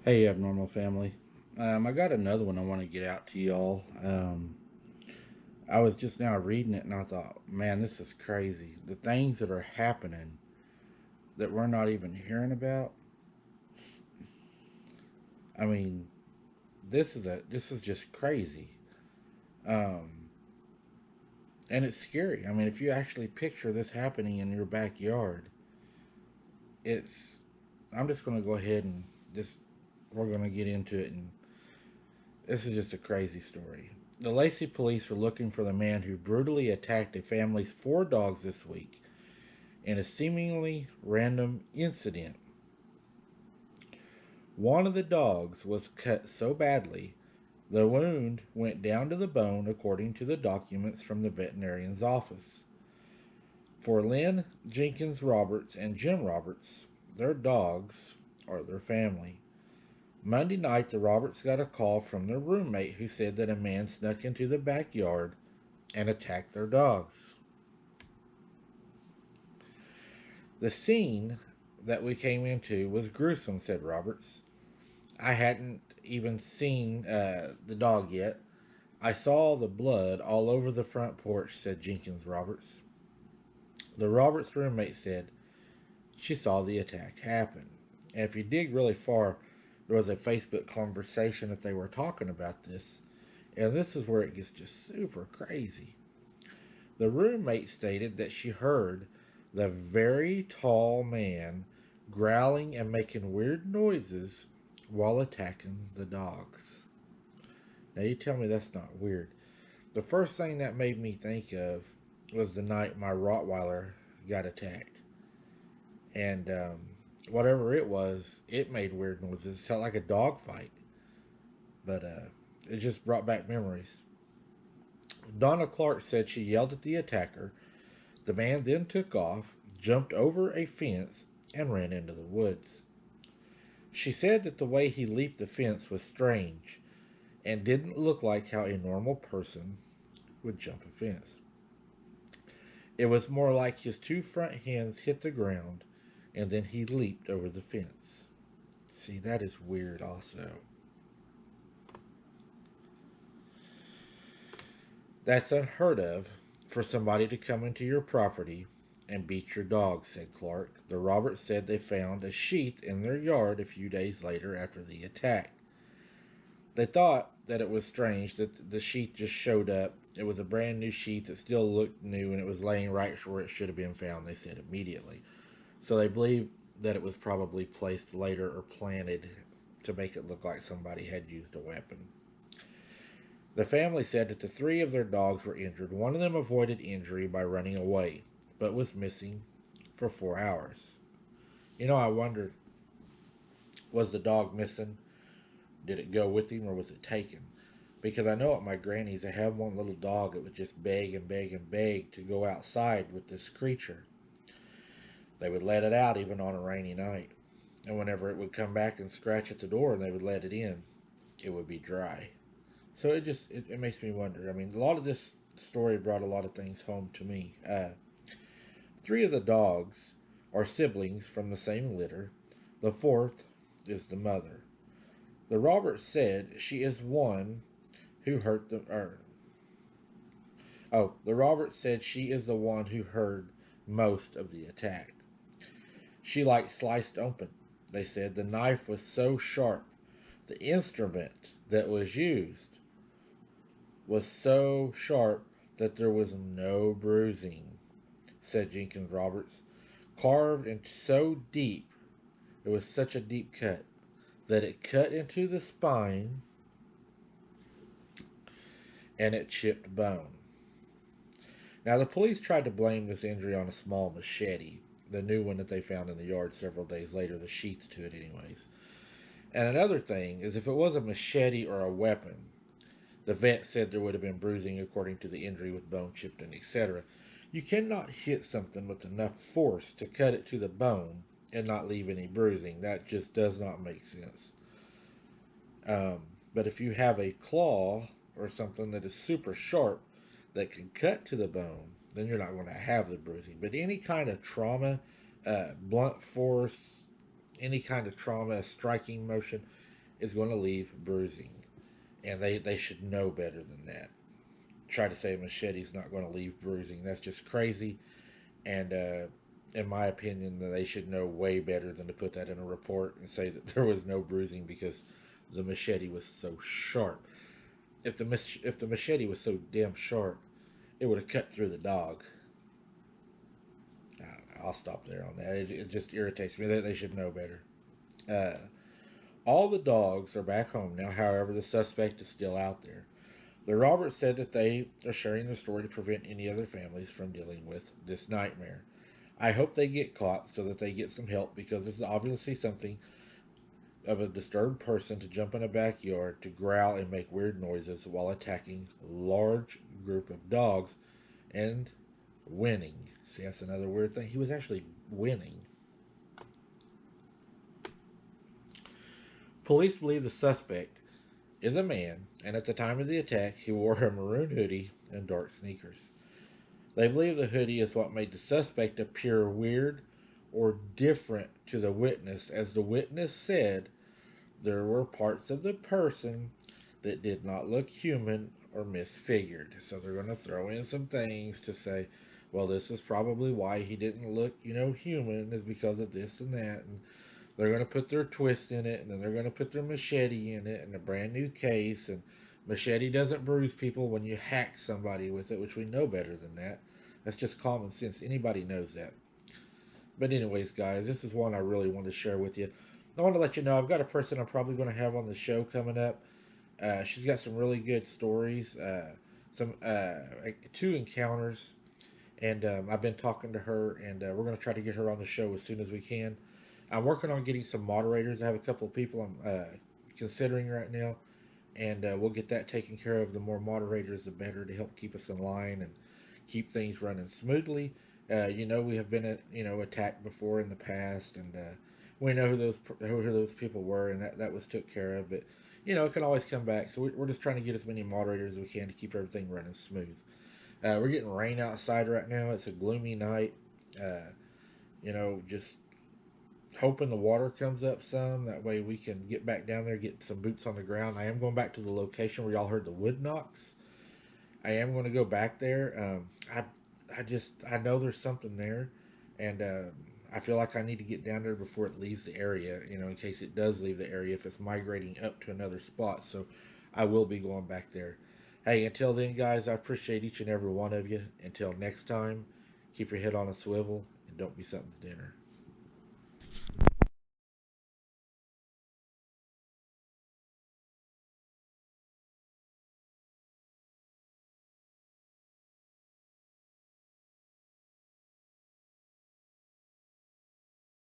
Hey, abnormal family. I got another one I want to get out to y'all. I was just now reading it and I thought, man, this is crazy. The things that are happening that we're not even hearing about. I mean, this is just crazy. Um, and it's scary. I mean, if you actually picture this happening in your backyard, it's. I'm just going to go ahead and just we're going to get into it, and this is just a crazy story. The Lacey police were looking for the man who brutally attacked a family's four dogs this week in a seemingly random incident. One of the dogs was cut so badly the wound went down to the bone, according to the documents from the veterinarian's office. For Lynn Jenkins Roberts and Jim Roberts, their dogs are their family. Monday night, the Roberts got a call from their roommate who said that a man snuck into the backyard and attacked their dogs. The scene that we came into was gruesome, said Roberts. I hadn't even seen the dog yet. I saw the blood all over the front porch, said Jenkins Roberts. The Roberts roommate said she saw the attack happen. And if you dig really far, there was a Facebook conversation that they were talking about this. And this is where it gets just super crazy. The roommate stated that she heard the very tall man growling and making weird noises while attacking the dogs. Now, you tell me that's not weird. The first thing that made me think of was the night my Rottweiler got attacked. And whatever it was, it made weird noises. It sounded like a dog fight. But it just brought back memories. Donna Clark said she yelled at the attacker. The man then took off, jumped over a fence, and ran into the woods. She said that the way he leaped the fence was strange and didn't look like how a normal person would jump a fence. It was more like his two front hands hit the ground and then he leaped over the fence. See, that is weird also. That's unheard of for somebody to come into your property and beat your dog, said Clark. The Roberts said they found a sheath in their yard a few days later after the attack. They thought that it was strange that the sheath just showed up. It was a brand new sheath that still looked new and it was laying right where it should have been found, they said immediately. So they believe that it was probably placed later or planted to make it look like somebody had used a weapon. The family said that the three of their dogs were injured. One of them avoided injury by running away, but was missing for 4 hours. I wondered, was the dog missing? Did it go with him or was it taken? Because I know at my granny's, I have one little dog that would just beg and beg and beg to go outside with this creature. They would let it out even on a rainy night. And whenever it would come back and scratch at the door and they would let it in, it would be dry. So it makes me wonder. I mean, a lot of this story brought a lot of things home to me. Three of the dogs are siblings from the same litter. The fourth is the mother. The Roberts said she is one who hurt the. The Roberts said she is the one who heard most of the attack. She like sliced open. They said the knife was so sharp. The instrument that was used was so sharp that there was no bruising, said Jenkins Roberts. Carved and so deep, it was such a deep cut that it cut into the spine and it chipped bone. Now, the police tried to blame this injury on a small machete, the new one that they found in the yard several days later, the sheath to it, anyways. And another thing is if it was a machete or a weapon, the vet said there would have been bruising according to the injury with bone chipped and etc. You cannot hit something with enough force to cut it to the bone and not leave any bruising. That just does not make sense. Um, but if you have a claw or something that is super sharp that can cut to the bone, then you're not going to have the bruising. But any kind of trauma, blunt force, any kind of trauma, striking motion, is going to leave bruising. And they should know better than that. Try to say a machete's not going to leave bruising. That's just crazy. And in my opinion, they should know way better than to put that in a report and say that there was no bruising because the machete was so sharp. If the machete was so damn sharp, it would have cut through the dog. I'll stop there on that. It just irritates me. They should know better. Uh, all the dogs are back home now. However, the suspect is still out there. The Roberts said that they are sharing the story to prevent any other families from dealing with this nightmare. I hope they get caught so that they get some help because this is obviously something of a disturbed person to jump in a backyard to growl and make weird noises while attacking a large group of dogs and winning. See, that's another weird thing. He was actually winning. Police believe the suspect is a man, and at the time of the attack, he wore a maroon hoodie and dark sneakers. They believe the hoodie is what made the suspect appear weird or different to the witness, as the witness said there were parts of the person that did not look human or misfigured. So they're going to throw in some things to say, well, this is probably why he didn't look, human, is because of this and that. And they're going to put their twist in it, and then they're going to put their machete in it, and a brand new case. And machete doesn't bruise people when you hack somebody with it, which we know better than that. That's just common sense. Anybody knows that. But anyways, guys, this is one I really wanted to share with you. I want to let you know I've got a person I'm probably going to have on the show coming up. She's got some really good stories, some two encounters, and I've been talking to her, and we're going to try to get her on the show as soon as we can. I'm working on getting some moderators. I have a couple of people I'm considering right now, and we'll get that taken care of. The more moderators, the better, to help keep us in line and keep things running smoothly. We have been attacked before in the past, and we know who those people were, and that was took care of. But it can always come back. So we're just trying to get as many moderators as we can to keep everything running smooth. We're getting rain outside right now. It's a gloomy night. Just hoping the water comes up some. That way we can get back down there, get some boots on the ground. I am going back to the location where y'all heard the wood knocks. I am going to go back there. I know there's something there, and I feel like I need to get down there before it leaves the area. In case it does leave the area, if it's migrating up to another spot. So I will be going back there. Hey, until then, guys, I appreciate each and every one of you. Until next time, keep your head on a swivel and don't be something's dinner.